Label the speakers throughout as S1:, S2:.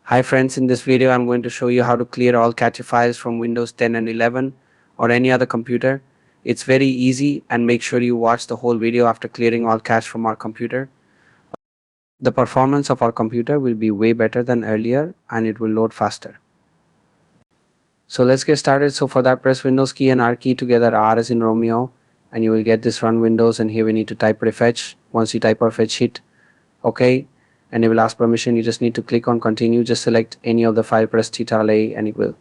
S1: Hi friends, in this video I'm going to show you how to clear all cache files from Windows 10 and 11 or any other computer. It's very easy, and make sure you watch the whole video after clearing all cache from our computer. The performance of our computer will be way better than earlier and it will load faster. So let's get started. So for that, press Windows key and R key together, R as in Romeo, and you will get this run Windows, and here we need to type refetch. Once you type refetch, hit OK, and it will ask permission. You just need to click on continue. Just select any of the file, press Ctrl+A, and it will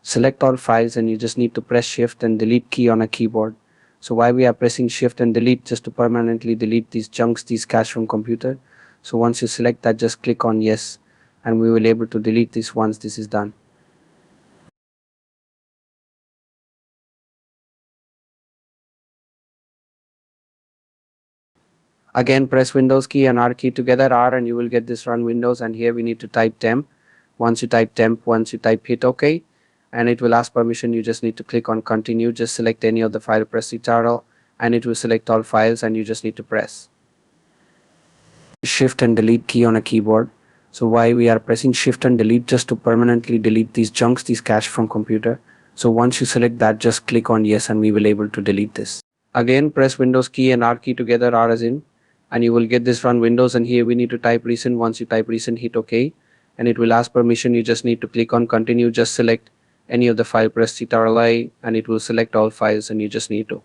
S1: select all files, and you just need to press shift and delete key on a keyboard. So why we are pressing shift and delete? Just to permanently delete these chunks, these cache from computer. So once you select that, just click on yes, and we will able to delete this once this is done. Again, press Windows key and R key together, R, and you will get this run Windows, and here we need to type temp. Once you type hit OK, and it will ask permission. You just need to click on continue. Just select any of the file, press Ctrl, and it will select all files, and you just need to press shift and delete key on a keyboard. So why we are pressing shift and delete? Just to permanently delete these chunks, these cache from computer. So once you select that, just click on yes, and we will able to delete this. Again, press Windows key and R key together, R as in, and you will get this run Windows, and here we need to type recent. Once you type recent, hit OK, and it will ask permission. You just need to click on continue. Just select any of the file, press Ctrl+I, and it will select all files, and you just need to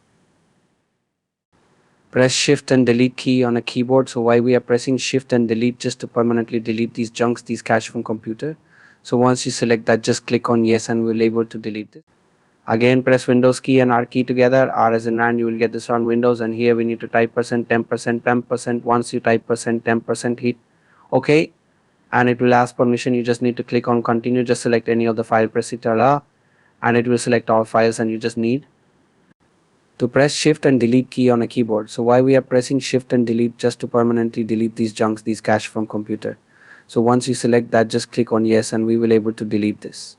S1: press shift and delete key on a keyboard. So why we are pressing shift and delete? Just to permanently delete these chunks, these cache from computer. So once you select that, just click on yes, and we'll able to delete it. Again, press Windows key and R key together, R as in RAN. You will get this on Windows, and here we need to type %temp%. Once you type %temp%, hit OK, and it will ask permission. You just need to click on continue. Just select any of the file, press Ctrl+A, and it will select all files, and you just need to press shift and delete key on a keyboard. So why we are pressing shift and delete? Just to permanently delete these chunks, these cache from computer. So once you select that, just click on yes, and we will able to delete this.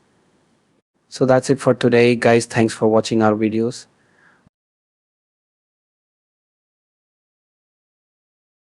S1: So that's it for today, guys. Thanks for watching our videos.